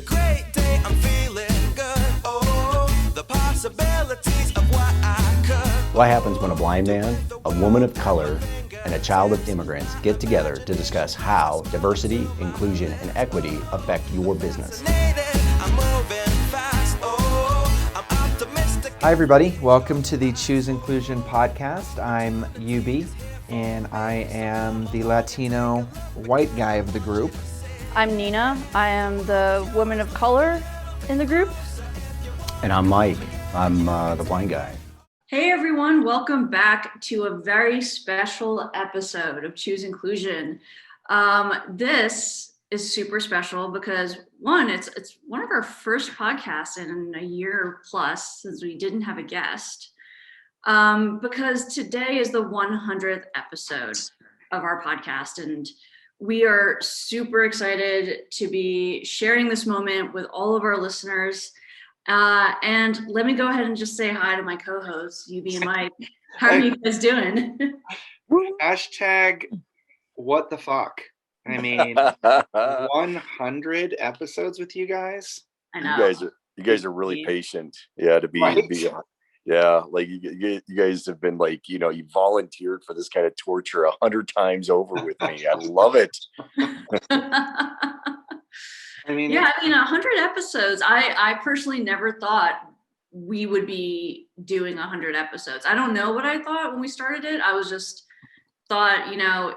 a great day, I'm feeling good. Oh, the possibilities of what I could. What happens when a blind man, a woman of color, and a child of immigrants get together to discuss how diversity, inclusion, and equity affect your business? Hi everybody, welcome to the Choose Inclusion podcast. I'm UB and I am the Latino white guy of the group. I'm Nina. I am the woman of color in the group. And I'm Mike. I'm the blind guy. Hey everyone, welcome back to a very special episode of Choose Inclusion. This is super special because one, it's one of our first podcasts in a year plus since we didn't have a guest. Because today is the 100th episode of our podcast, and we are super excited to be sharing this moment with all of our listeners. And let me go ahead and just say hi to my co-hosts, UB and Mike. How are you guys doing? Hashtag what the fuck? I mean, 100 episodes with you guys. I know. You guys are really patient. Yeah, to be yeah, like you guys have been like, you volunteered for this kind of torture 100 times over with me. I love it. I mean, 100 episodes. I personally never thought we would be doing 100 episodes. I don't know what I thought when we started it. I was just thought,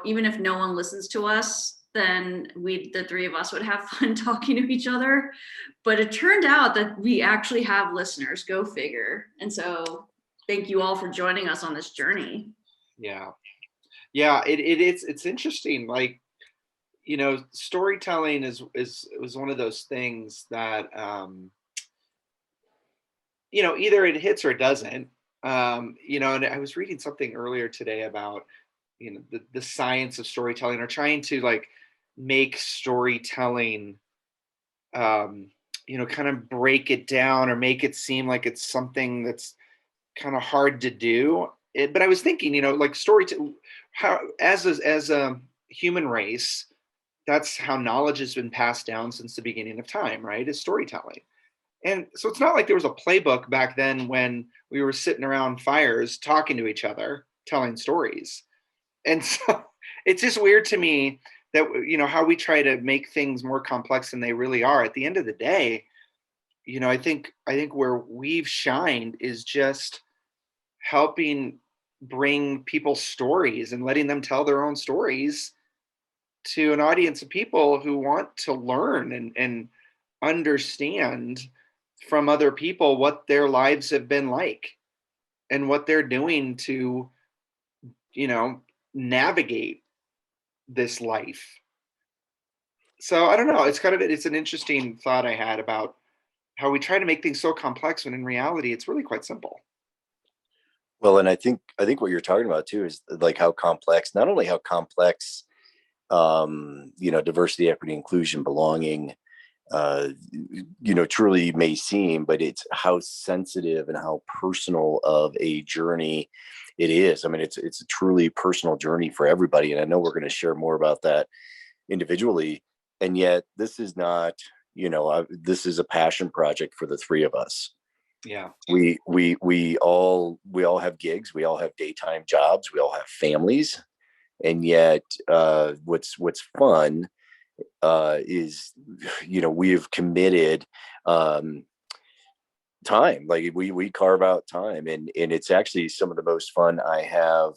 even if no one listens to us, then the three of us would have fun talking to each other. But it turned out that we actually have listeners, go figure. And so thank you all for joining us on this journey. Yeah, it's interesting. Like, storytelling was one of those things that, either it hits or it doesn't. And I was reading something earlier today about, the science of storytelling, or trying to like make storytelling, kind of break it down or make it seem like it's something that's kind of hard to do. But I was thinking, like how as a human race, that's how knowledge has been passed down since the beginning of time, right? Is storytelling. And so it's not like there was a playbook back then when we were sitting around fires talking to each other, telling stories. And so it's just weird to me that, how we try to make things more complex than they really are. At the end of the day, I think where we've shined is just helping bring people's stories and letting them tell their own stories to an audience of people who want to learn and understand from other people what their lives have been like and what they're doing to, navigate this life. So I don't know. It's an interesting thought I had about how we try to make things so complex when in reality it's really quite simple. Well, and I think what you're talking about too is like how complex, not only how complex, diversity, equity, inclusion, belonging, truly may seem, but it's how sensitive and how personal of a journey it is. I mean, it's a truly personal journey for everybody. And I know we're going to share more about that individually. And yet this is not, this is a passion project for the three of us. Yeah. We all have gigs. We all have daytime jobs. We all have families. And yet what's fun is, we have committed time. Like we carve out time, and it's actually some of the most fun I have.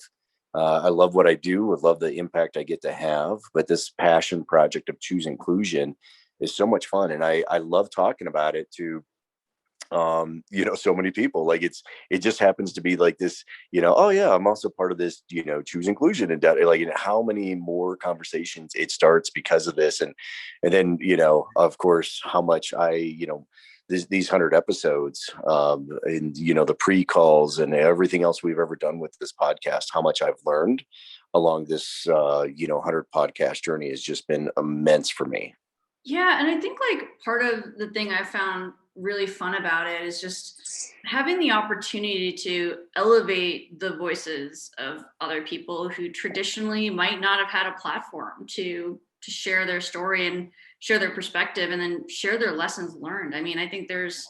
I love what I do. I love the impact I get to have, but this passion project of Choose Inclusion is so much fun. And I love talking about it to, so many people. Like it just happens to be like this, oh yeah, I'm also part of this, Choose Inclusion, and like how many more conversations it starts because of this. And then, of course, how much these 100 episodes, and the pre-calls and everything else we've ever done with this podcast, how much I've learned along this 100 podcast journey has just been immense for me. Yeah, and I think like part of the thing I found really fun about it is just having the opportunity to elevate the voices of other people who traditionally might not have had a platform to to share their story and share their perspective and then share their lessons learned. I mean, I think with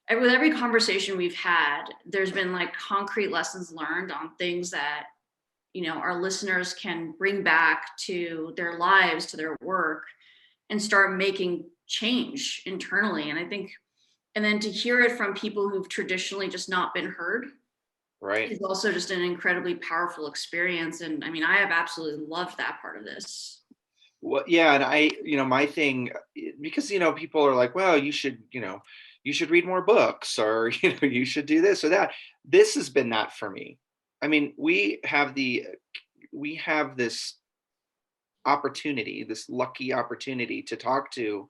every conversation we've had, there's been like concrete lessons learned on things that, our listeners can bring back to their lives, to their work, and start making change internally. And I think, and then to hear it from people who've traditionally just not been heard Right. is also just an incredibly powerful experience. And I mean, I have absolutely loved that part of this. Well, yeah, and my thing, because people are like, well, you should read more books, or you should do this or that. This has been that for me. I mean, we have this opportunity, this lucky opportunity to talk to.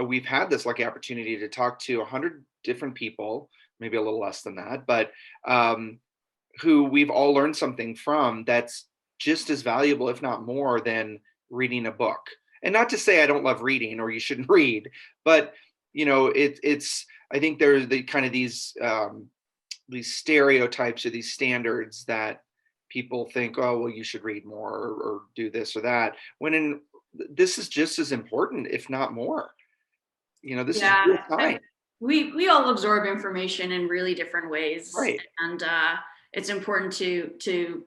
We've had this lucky opportunity to talk to 100 different people, maybe a little less than that, but who we've all learned something from that's just as valuable, if not more, than reading a book. And not to say I don't love reading or you shouldn't read, but it's I think there's the kind of these stereotypes or these standards that people think, oh, well, you should read more or do this or that. When this is just as important, if not more. This is real time. We all absorb information in really different ways, right? And it's important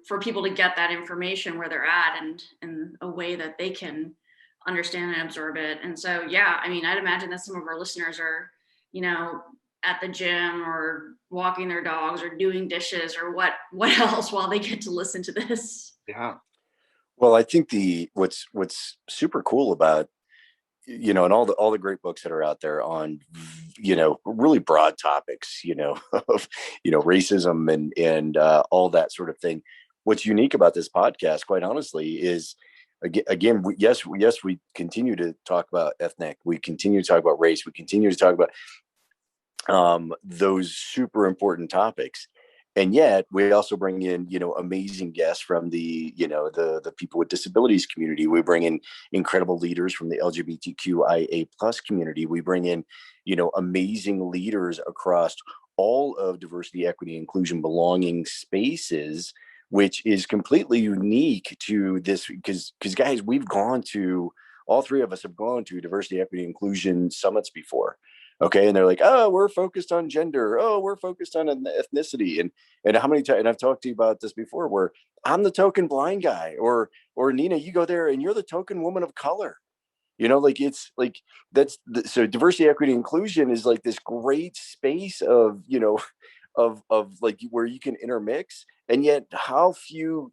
for people to get that information where they're at and in a way that they can understand and absorb it. And so, yeah, I mean, I'd imagine that some of our listeners are, at the gym or walking their dogs or doing dishes or what else while they get to listen to this. Yeah. Well, I think what's super cool about, and all the great books that are out there on, really broad topics, of, racism and all that sort of thing. What's unique about this podcast, quite honestly, is again, we continue to talk about ethnic, we continue to talk about race, we continue to talk about those super important topics. And yet we also bring in, amazing guests from the people with disabilities community. We bring in incredible leaders from the LGBTQIA plus community. We bring in, amazing leaders across all of diversity, equity, inclusion, belonging spaces, which is completely unique to this because guys, all three of us have gone to diversity, equity, inclusion summits before. Okay. And they're like, oh, we're focused on gender. Oh, we're focused on ethnicity. And how many times, and I've talked to you about this before, where I'm the token blind guy, or Nina, you go there and you're the token woman of color. It's like, so diversity, equity, inclusion is like this great space of, of like where you can intermix. And yet how few,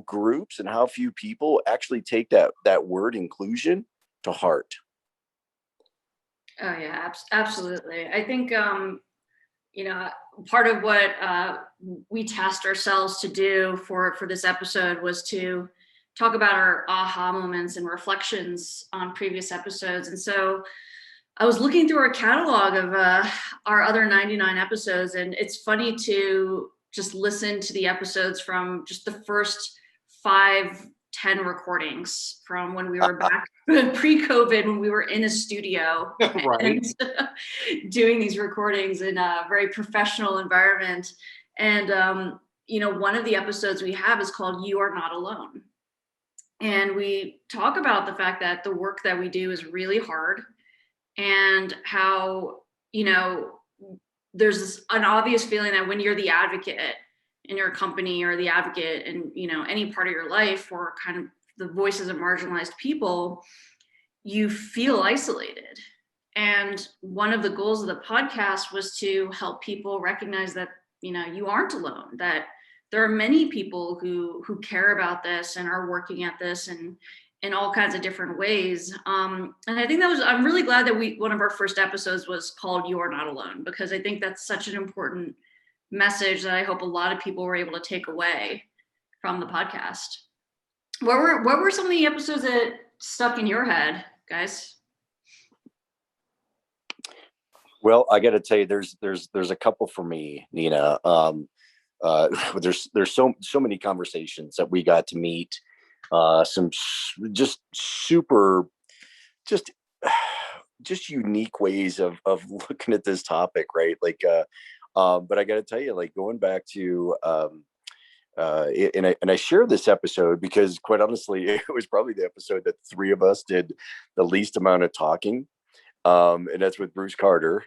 groups and how few people actually take that word inclusion to heart. Oh yeah, absolutely. I think, part of what we tasked ourselves to do for this episode was to talk about our aha moments and reflections on previous episodes. And so I was looking through our catalog of our other 99 episodes, and it's funny to just listen to the episodes from just the first 5-10 recordings from when we were back pre-COVID, when we were in a studio right. and doing these recordings in a very professional environment. And, one of the episodes we have is called You Are Not Alone. And we talk about the fact that the work that we do is really hard and how, there's an obvious feeling that when you're the advocate in your company or the advocate in, any part of your life or kind of the voices of marginalized people, you feel isolated. And one of the goals of the podcast was to help people recognize that, you aren't alone, that there are many people who care about this and are working at this and in all kinds of different ways. And I think I'm really glad that one of our first episodes was called You Are Not Alone, because I think that's such an important message that I hope a lot of people were able to take away from the podcast. What were some of the episodes that stuck in your head, guys? Well, I got to tell you, there's a couple for me, Nina. There's so many conversations that we got to meet, some just super, just unique ways of looking at this topic, right? Like, but I got to tell you, like going back to and I share this episode because, quite honestly, it was probably the episode that the three of us did the least amount of talking, and that's with Bruce Carter,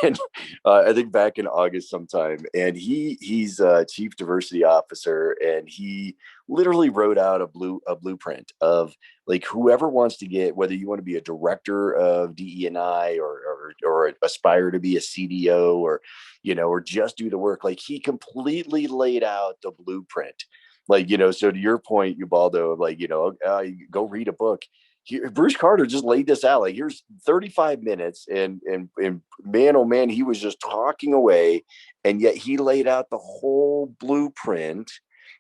and I think back in August sometime, and he's a chief diversity officer, and he literally wrote out a blueprint of like whoever wants to get, whether you want to be a director of DE&I or aspire to be a CDO or or just do the work. Like he completely laid out the blueprint. Like so to your point, Ubaldo, like go read a book. Bruce Carter just laid this out. Like here's 35 minutes, and man, oh man, he was just talking away, and yet he laid out the whole blueprint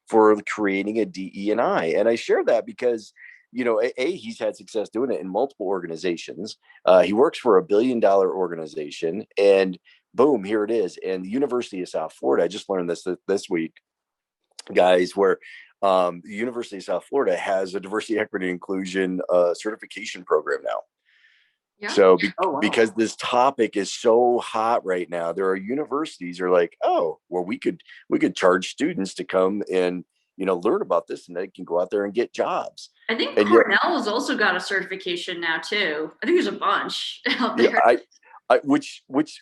for creating a DE&I. And I share that because he's had success doing it in multiple organizations. He works for $1 billion organization, and boom, here it is. And the University of South Florida, I just learned this week, guys, where the University of South Florida has a diversity, equity, and inclusion certification program now. Yeah. So because this topic is so hot right now, there are universities are like, oh, well, we could charge students to come and learn about this, and they can go out there and get jobs. I think Cornell has also got a certification now too. I think there's a bunch out there. Yeah,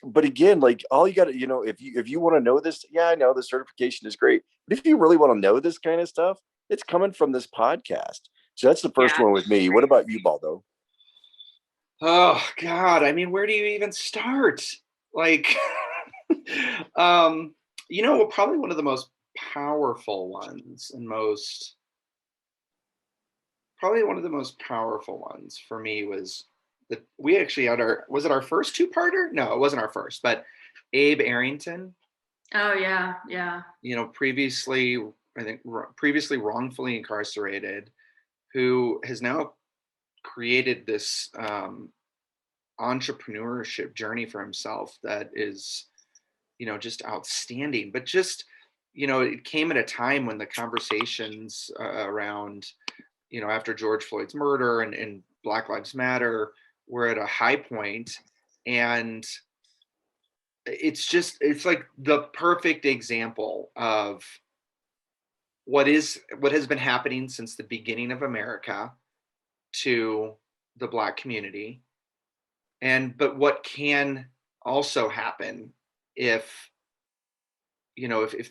but again, like all you got to, if you want to know this, yeah, I know the certification is great, but if you really want to know this kind of stuff, it's coming from this podcast. So that's the first one with me. What about you, Baldo? Oh God, I mean, where do you even start? Like, probably one of the most powerful ones for me was that we actually had was it our first two-parter? No, it wasn't our first, but Abe Arrington. Oh yeah. Previously wrongfully incarcerated, who has now created this entrepreneurship journey for himself that is, just outstanding. But just, it came at a time when the conversations around, after George Floyd's murder and Black Lives Matter were at a high point, and it's like the perfect example of what has been happening since the beginning of America to the Black community, but what can also happen if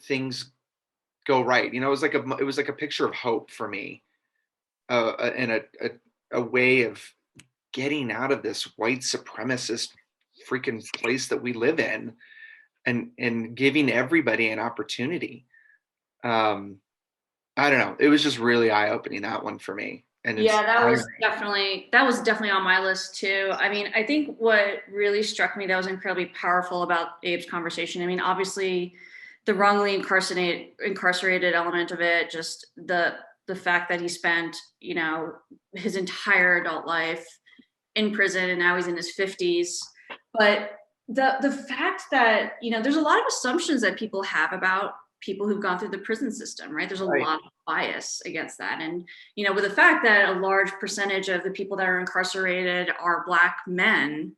things go right. It was like a picture of hope for me, and a way of getting out of this white supremacist freaking place that we live in, and giving everybody an opportunity. I don't know. It was just really eye-opening, that one for me. And yeah, that was definitely on my list too. I mean, I think what really struck me that was incredibly powerful about Abe's conversation, I mean, obviously the wrongly incarcerated element of it, just the fact that he spent, his entire adult life in prison, and now he's in his 50s. But the fact that, there's a lot of assumptions that people have about people who've gone through the prison system, right? There's a lot of bias against that. And, with the fact that a large percentage of the people that are incarcerated are Black men,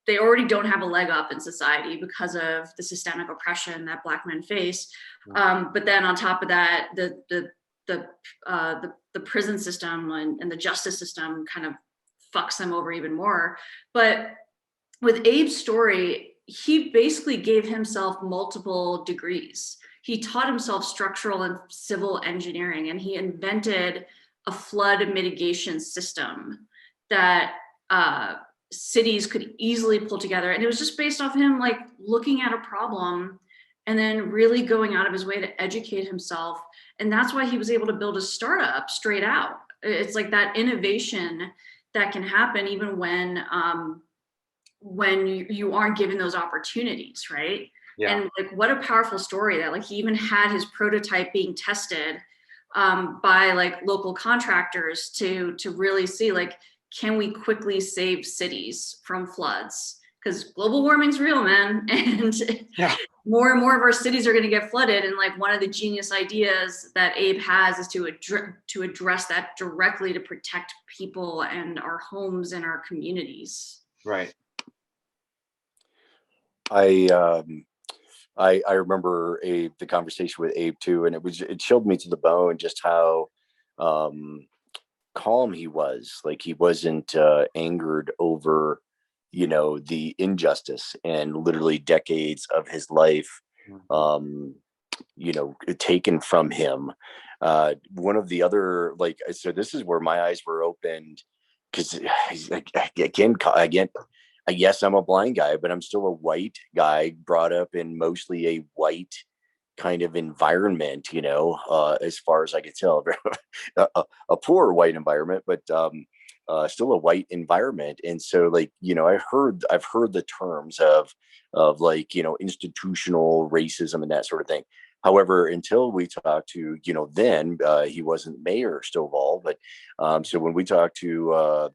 they already don't have a leg up in society because of the systemic oppression that Black men face. But then on top of that, the prison system and the justice system kind of fucks them over even more. But with Abe's story, he basically gave himself multiple degrees. He taught himself structural and civil engineering, and he invented a flood mitigation system that cities could easily pull together. And it was just based off him like looking at a problem and then really going out of his way to educate himself. And that's why he was able to build a startup straight out. It's like that innovation that can happen even when you aren't given those opportunities, right? Yeah. And like, what a powerful story that like he even had his prototype being tested by like local contractors to really see like, can we quickly save cities from floods? Because global warming's real, man. And more and more of our cities are going to get flooded. And like one of the genius ideas that Abe has is to address that directly to protect people and our homes and our communities. Right. I remember the conversation with Abe too, and it chilled me to the bone just how um, calm he was. Like he wasn't angered over, the injustice and literally decades of his life, um, taken from him. One of the other, like, so this is where my eyes were opened because again, yes, I'm a blind guy, but I'm still a white guy brought up in mostly a white kind of environment, as far as I could tell, a poor white environment, but still a white environment. And so, like, I've heard the terms of like, institutional racism and that sort of thing. However, until we talked to, then he wasn't Mayor Stovall, but so when we talked to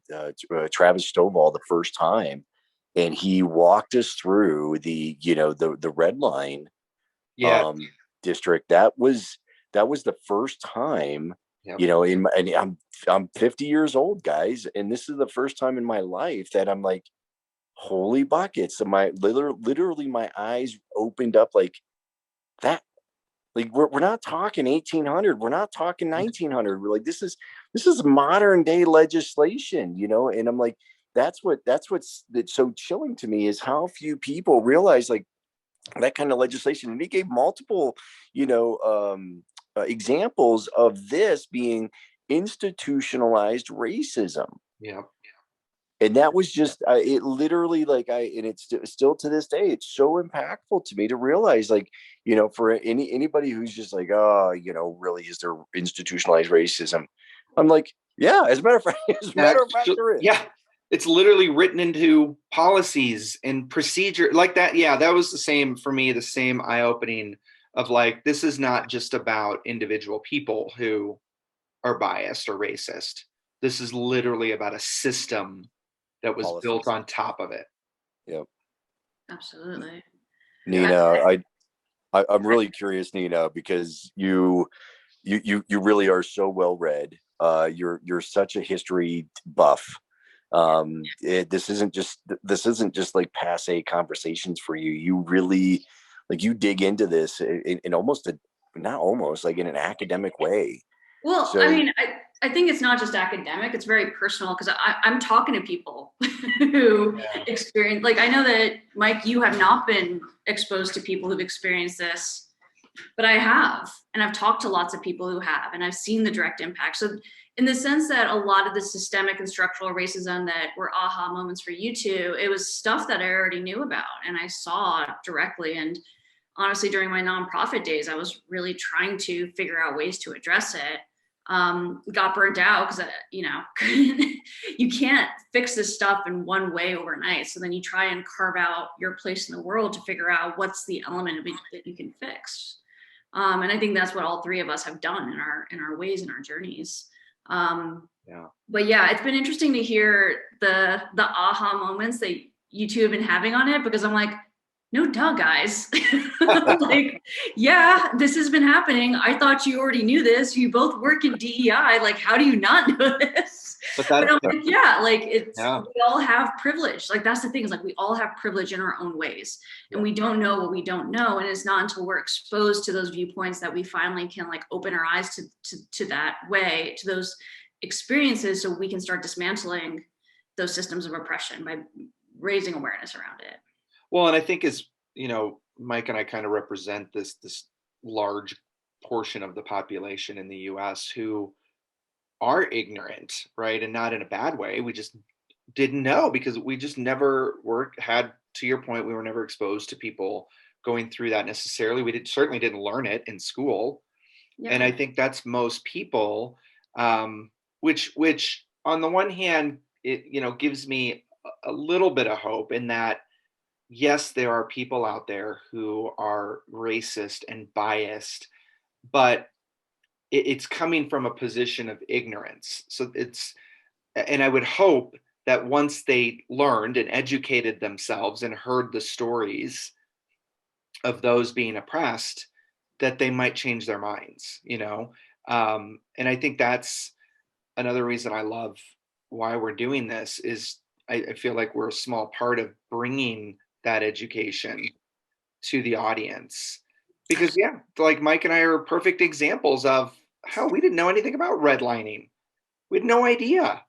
Travis Stovall the first time, and he walked us through the red line Yeah. district, that was the first time, Yep. and I'm 50 years old, guys, and this is the first time in my life that I'm like, holy buckets, and my literally my eyes opened up like that. Like we're not talking 1800, we're not talking 1900. We're like, this is modern day legislation, and I'm like, that's so chilling to me is how few people realize like that kind of legislation. And he gave multiple, examples of this being institutionalized racism. Yeah. And that was just it literally like and it's still to this day, it's so impactful to me to realize like, for anybody who's just like, oh, really, is there institutionalized racism? I'm like, yeah, as a matter of fact, there is. Yeah. It's literally written into policies and procedure like that. Yeah, that was the same for me, the same eye-opening of like, this is not just about individual people who are biased or racist. This is literally about a system that was Policies. built on top of it. Yep. Absolutely. Nina, I'm really curious, Nina, because you really are so well read. You're such a history buff. This isn't just like passe conversations for you. You really like you dig into this in almost not almost like in an academic way. Well, So, I mean, I think it's not just academic, it's very personal because I'm talking to people who experience, like, I know that, Mike, you have not been exposed to people who've experienced this, but I have. And I've talked to lots of people who have, and I've seen the direct impact. So, in the sense that a lot of the systemic and structural racism that were aha moments for you two, it was stuff that I already knew about and I saw directly. And honestly, during my nonprofit days, I was really trying to figure out ways to address it. Got burnt out because you can't fix this stuff in one way overnight. So then you try and carve out your place in the world to figure out what's the element of it that you can fix. And I think that's what all three of us have done in our ways and our journeys. But yeah, it's been interesting to hear the aha moments that you two have been having on it, because I'm like, no duh, guys. Like, yeah, this has been happening. I thought you already knew this. You both work in DEI. Like, how do you not know this? But I'm like, yeah, like we all have privilege. Like, that's the thing, is like, we all have privilege in our own ways, and we don't know what we don't know. And it's not until we're exposed to those viewpoints that we finally can like open our eyes to that way, to those experiences, so we can start dismantling those systems of oppression by raising awareness around it. Well, and I think as Mike and I kind of represent this large portion of the population in the US who are ignorant, right? And not in a bad way. We just didn't know because we just never had, to your point, we were never exposed to people going through that necessarily. We certainly didn't learn it in school. Yeah. And I think that's most people, which on the one hand, it gives me a little bit of hope in that, yes, there are people out there who are racist and biased, but it's coming from a position of ignorance. So and I would hope that once they learned and educated themselves and heard the stories of those being oppressed, that they might change their minds, and I think that's another reason I love why we're doing this is I feel like we're a small part of bringing that education to the audience. Because yeah, like Mike and I are perfect examples of how we didn't know anything about redlining. We had no idea.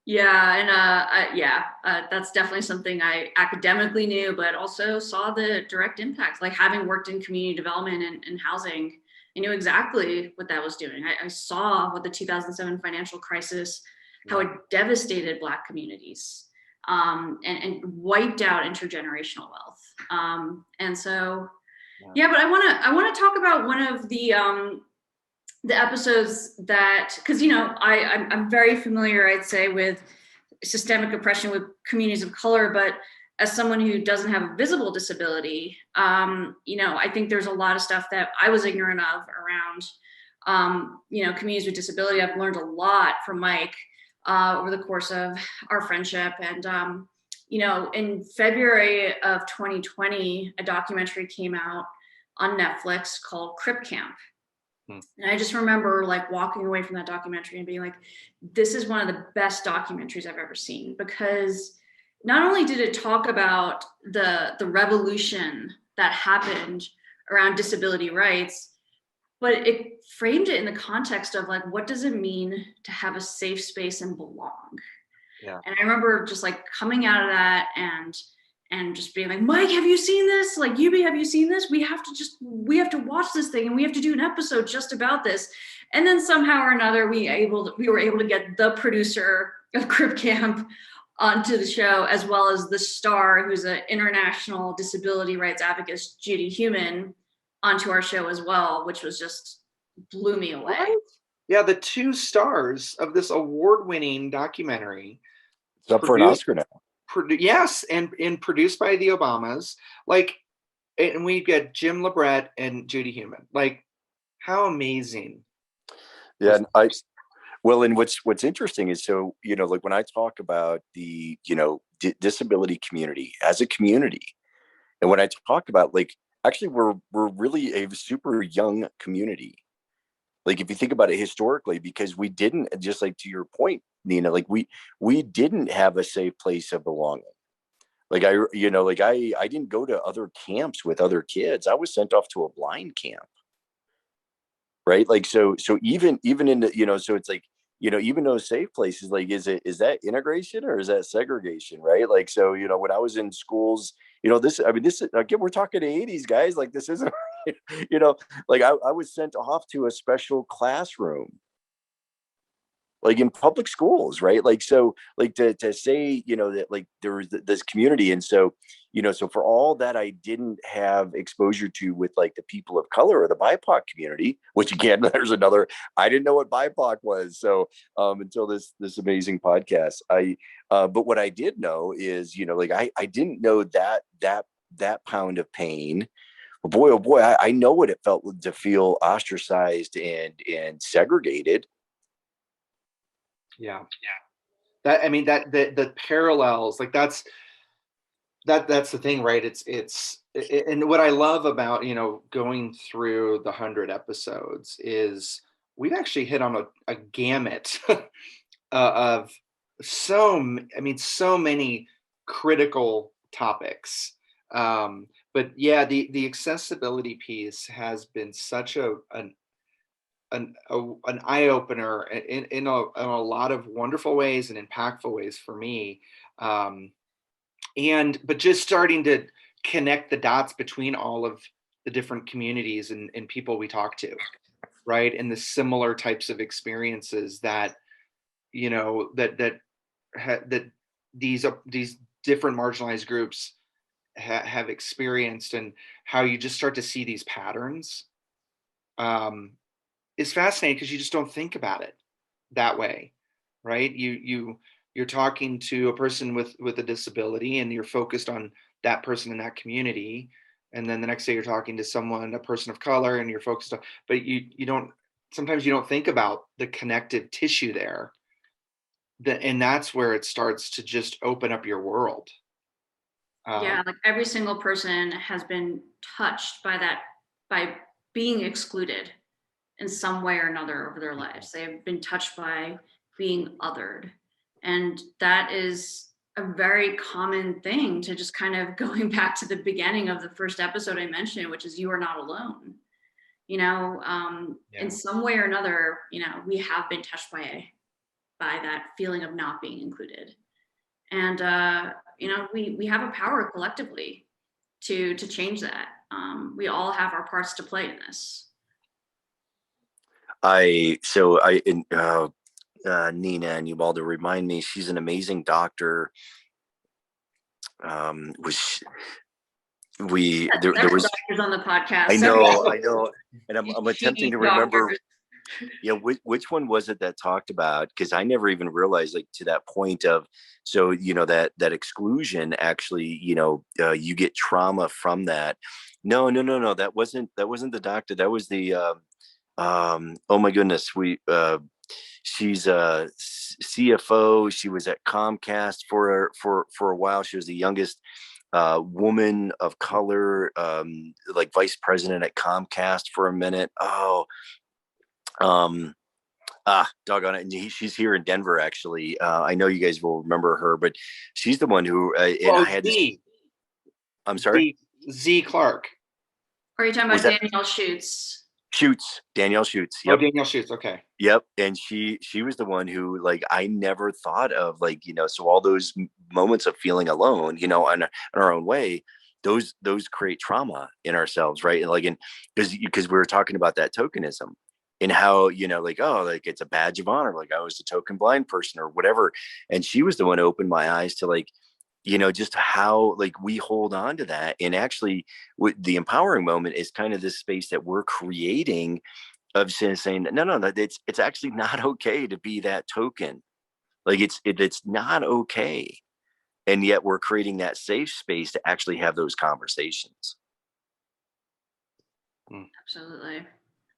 Yeah, and that's definitely something I academically knew, but also saw the direct impact. Like having worked in community development and housing, I knew exactly what that was doing. I saw what the 2007 financial crisis, how it devastated Black communities, and wiped out intergenerational wealth. And so, yeah, but I want to talk about one of the episodes that, because I'm very familiar, I'd say, with systemic oppression with communities of color, but as someone who doesn't have a visible disability, I think there's a lot of stuff that I was ignorant of around communities with disability. I've learned a lot from Mike over the course of our friendship. And in February of 2020, a documentary came out on Netflix called Crip Camp. And I just remember like walking away from that documentary and being like, this is one of the best documentaries I've ever seen, because not only did it talk about the revolution that happened around disability rights, but it framed it in the context of like, what does it mean to have a safe space and belong? Yeah. And I remember just like coming out of that and just being like, Mike, have you seen this? Like, Yubi, have you seen this? We have to watch this thing, and we have to do an episode just about this. And then somehow or another, we were able to get the producer of Crip Camp onto the show, as well as the star, who's an international disability rights advocate, Judy Human, onto our show as well, which was just blew me away. Right? Yeah, the two stars of this award-winning documentary. It's up for an Oscar now. Yes, and produced by the Obamas. Like, and we get Jim Labret and Judy Human. Like, how amazing! Yeah, and and what's interesting is, so like when I talk about the disability community as a community, and when I talk about like actually we're really a super young community. Like if you think about it historically, because we didn't, just like to your point, Nina, like we didn't have a safe place of belonging. Like I didn't go to other camps with other kids. I was sent off to a blind camp. Right. Like, so even in the, so it's like, even those safe places, like, is that integration or is that segregation? Right. Like, so, when I was in schools, this again, we're talking the 80s, guys, like this isn't, like I was sent off to a special classroom, like in public schools, right? Like, so like to say, that like there was this community. And so, so for all that I didn't have exposure to with like the people of color or the BIPOC community, which again, there's another, I didn't know what BIPOC was. So until this amazing podcast, but what I did know is, like I didn't know that pound of pain. Boy, oh boy, I know what it felt to feel ostracized and segregated. Yeah. That, I mean, that the parallels, like that's the thing, right? And what I love about, going through the 100 episodes is we've actually hit on a gamut of so many critical topics. But yeah, the accessibility piece has been such an eye opener in a lot of wonderful ways and impactful ways for me. But just starting to connect the dots between all of the different communities and people we talk to, right? And the similar types of experiences that, that these different marginalized groups have experienced, and how you just start to see these patterns. Is fascinating because you just don't think about it that way, right? You're talking to a person with a disability, and you're focused on that person in that community, and then the next day you're talking to a person of color, and you're focused on, but you don't, sometimes you don't think about the connective tissue there, and that's where it starts to just open up your world. Yeah, like every single person has been touched by being excluded in some way or another over their lives. They have been touched by being othered. And that is a very common thing to just kind of going back to the beginning of the first episode I mentioned, which is you are not alone. In some way or another, we have been touched by that feeling of not being included. And, we have a power collectively to change that. We all have our parts to play in this. Nina and Ubaldo remind me, she's an amazing doctor. There was doctors on the podcast. I know, and I'm attempting to remember. Yeah, which one was it that talked about? Because I never even realized, like, to that point of, so that exclusion actually, you get trauma from that. No, that wasn't the doctor. That was the oh my goodness, she's a CFO. She was at Comcast for a while. She was the youngest woman of color, like vice president at Comcast for a minute. Doggone it. And she's here in Denver, actually. I know you guys will remember her, but she's the one who, I'm sorry? Z Clark. Or are you talking about Danielle Schutz? Danielle Schutz. Yep. Oh, Danielle Schutz. Okay. Yep. And she was the one who, like, I never thought of, like, so all those moments of feeling alone, in our own way, those create trauma in ourselves. Right. And like, because we were talking about that tokenism and how, like, oh, like it's a badge of honor. Like I was a token blind person or whatever. And she was the one who opened my eyes to, like, just how, like, we hold on to that. And actually the empowering moment is kind of this space that we're creating of saying, no, it's actually not okay to be that token. Like it's not okay. And yet we're creating that safe space to actually have those conversations. Absolutely.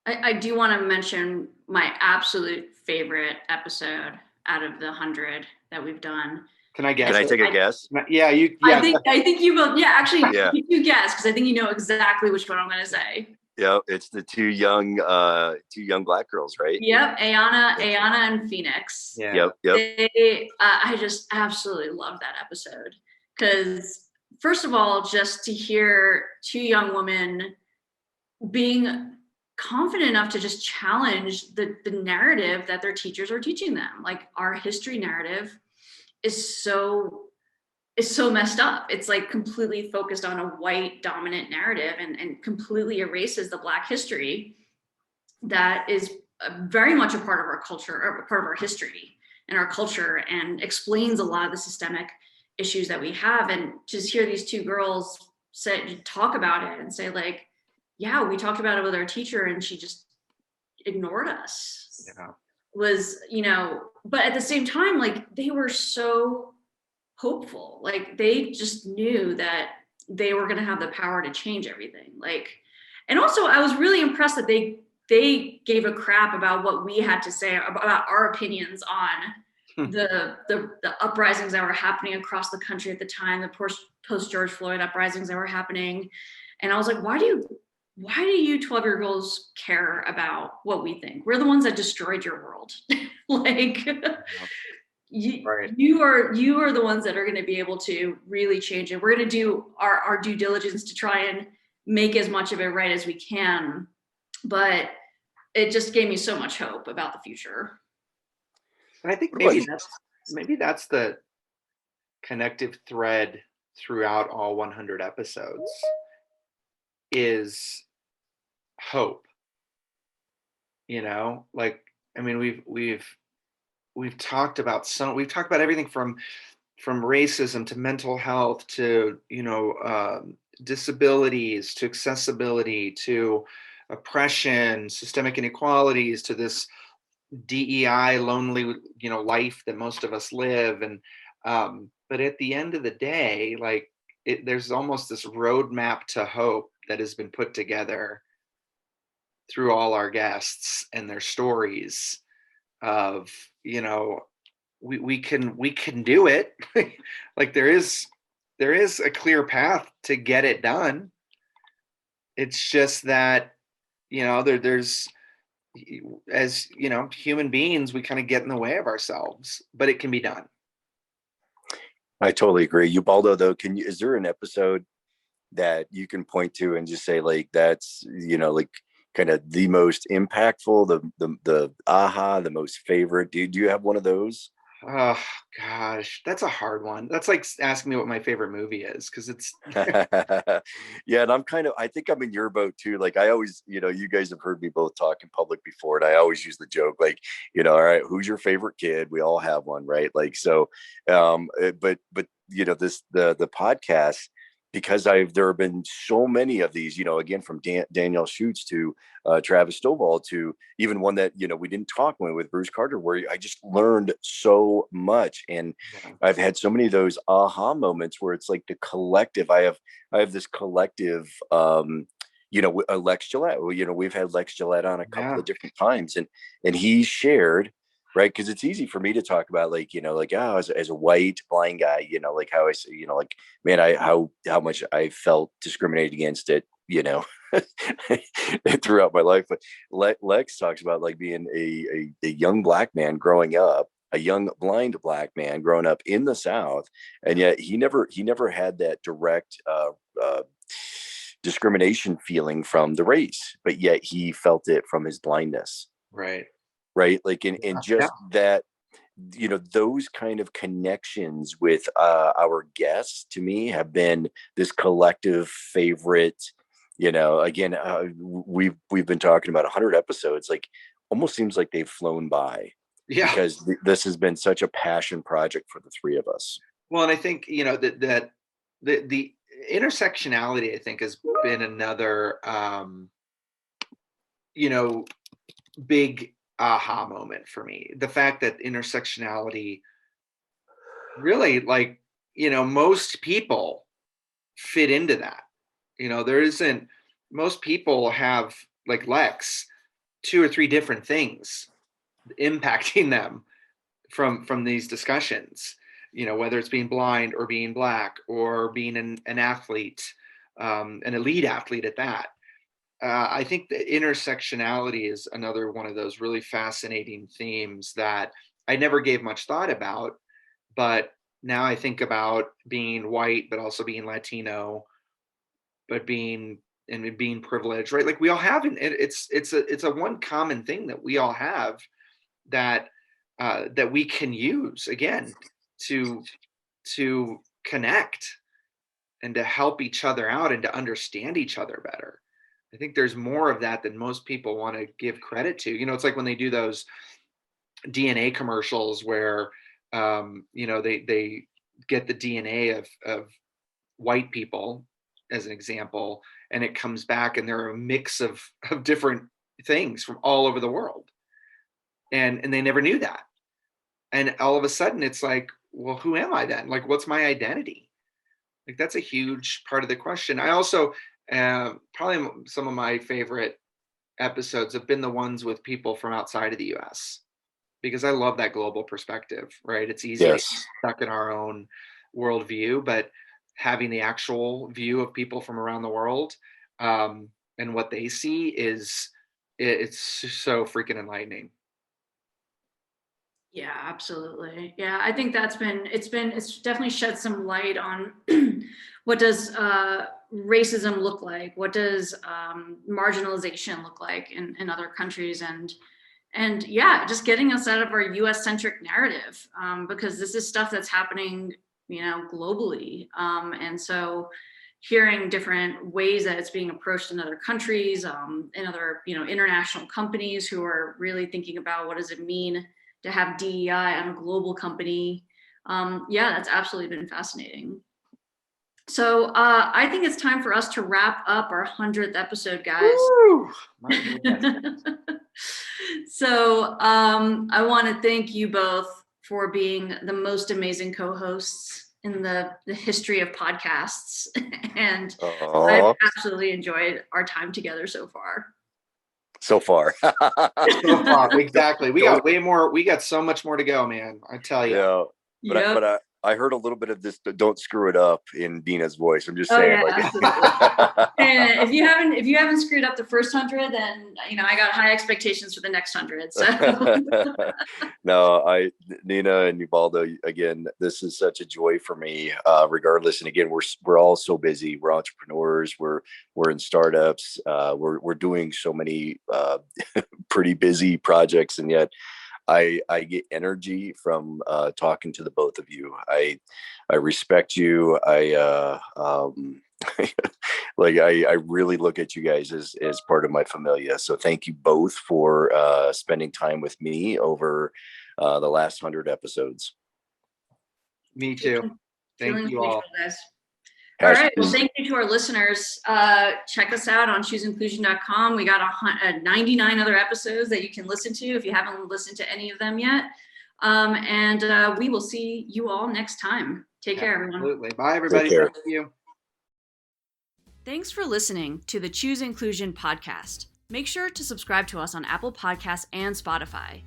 I do want to mention my absolute favorite episode out of the 100 that we've done. Can I guess? Can I take a guess? Yeah, you. Yeah. I think you will. Yeah, actually, you do guess because I think you know exactly which one I'm going to say. Yeah, it's the two young Black girls, right? Yep, Ayana and Phoenix. Yeah. Yep. I just absolutely love that episode because, first of all, just to hear two young women being confident enough to just challenge the narrative that their teachers are teaching them. Like, our history narrative is so messed up. It's like completely focused on a white dominant narrative and completely erases the Black history that is very much a part of our culture, or a part of our history and our culture, and explains a lot of the systemic issues that we have. And just hear these two girls talk about it and say, like, yeah, we talked about it with our teacher and she just ignored us. Yeah. But at the same time, like, they were so hopeful. Like, they just knew that they were going to have the power to change everything. Like, and also I was really impressed that they gave a crap about what we had to say about our opinions on the uprisings that were happening across the country at the time, the post George Floyd uprisings that were happening. And I was like, why do you 12-year girls care about what we think? We're the ones that destroyed your world. Like, you are the ones that are going to be able to really change it. We're going to do our due diligence to try and make as much of it right as we can. But it just gave me so much hope about the future. And I think maybe that's the connective thread throughout all 100 episodes is hope. Like, I mean, we've talked about everything from racism to mental health to disabilities to accessibility to oppression, systemic inequalities, to this DEI lonely life that most of us live. And but at the end of the day, like, there's almost this roadmap to hope that has been put together through all our guests and their stories of, we can do it. Like, there is a clear path to get it done. It's just that, there's, as human beings, we kind of get in the way of ourselves, but it can be done. I totally agree. Ubaldo, though, is there an episode that you can point to and just say like that's like kind of the most impactful, the aha, the most favorite? Do you have one of those? Oh gosh, that's a hard one. That's like asking me what my favorite movie is, because it's Yeah, and I think I'm in your boat too. Like I always, you guys have heard me both talk in public before, and I always use the joke like, all right, who's your favorite kid? We all have one, right? Like so, but the podcast, because there have been so many of these, again, from Danielle Schutz to Travis Stovall to even one that we didn't talk with Bruce Carter, where I just learned so much, and yeah. I've had so many of those aha moments where it's like the collective. I have this collective. Lex Gillette. Well, we've had Lex Gillette on a couple of different times, and he shared. Right, because it's easy for me to talk about, like as a white blind guy, like how I say, like man, how much I felt discriminated against it, throughout my life. But Lex talks about like being a young black man growing up, a young blind black man growing up in the South, and yet he never had that direct discrimination feeling from the race, but yet he felt it from his blindness. Right. Right, like in Yeah. just that, those kind of connections with our guests, to me, have been this collective favorite. Again, we've been talking about 100 episodes, like almost seems like they've flown by, Yeah. because this has been such a passion project for the three of us. Well, and I think that the intersectionality, I think, has been another big aha moment for me. The fact that intersectionality really, like, most people fit into that. There isn't, most people have, like Lex, 2 or 3 different things impacting them from these discussions, whether it's being blind or being black or being an athlete, an elite athlete at that. I think the intersectionality is another one of those really fascinating themes that I never gave much thought about, but now I think about being white, but also being Latino, but being privileged, right? Like we all have, it's a one common thing that we all have, that that we can use again to connect and to help each other out and to understand each other better. I think there's more of that than most people want to give credit to. It's like when they do those DNA commercials where, they get the DNA of white people as an example, and it comes back and they're a mix of different things from all over the world. And they never knew that. And all of a sudden it's like, well, who am I then? Like, what's my identity? Like, that's a huge part of the question. I also, probably some of my favorite episodes have been the ones with people from outside of the US, because I love that global perspective, right? It's easy to get Yes. stuck in our own worldview, but having the actual view of people from around the world, and what they see it's so freaking enlightening. Yeah, absolutely. Yeah, I think it's definitely shed some light on what does racism look like? What does marginalization look like in other countries? And yeah, just getting us out of our US centric narrative, because this is stuff that's happening, globally. And so hearing different ways that it's being approached in other countries, in other, international companies who are really thinking about what does it mean to have DEI on a global company. Yeah, that's absolutely been fascinating. So I think it's time for us to wrap up our 100th episode, guys. Woo! My goodness. So I want to thank you both for being the most amazing co-hosts in the history of podcasts. And I've absolutely enjoyed our time together so far. So far. So far, exactly. We got way more. We got so much more to go, man. I tell you. Yeah, but I heard a little bit of this "don't screw it up" in Dina's voice. I'm just Oh saying, yeah, like, absolutely. And if you haven't screwed up the first 100, then I got high expectations for the next 100. So no, Nina and Ubaldo, again, this is such a joy for me. Regardless, and again, we're all so busy. We're entrepreneurs. We're in startups. We're doing so many pretty busy projects, and yet I get energy from talking to the both of you. I respect you. I really look at you guys as part of my familia. So thank you both for spending time with me over the last 100 episodes. Me too. Thank you all. guys. All right. Well, thank you to our listeners. Check us out on chooseinclusion.com. We got 99 other episodes that you can listen to if you haven't listened to any of them yet. And we will see you all next time. Take care, everyone. Absolutely. Bye, everybody. Take care. Thank you. Thanks for listening to the Choose Inclusion podcast. Make sure to subscribe to us on Apple Podcasts and Spotify.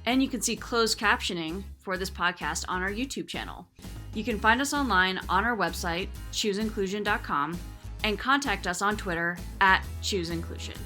And you can see closed captioning for this podcast on our YouTube channel. You can find us online on our website, chooseinclusion.com, and contact us on Twitter @chooseinclusion.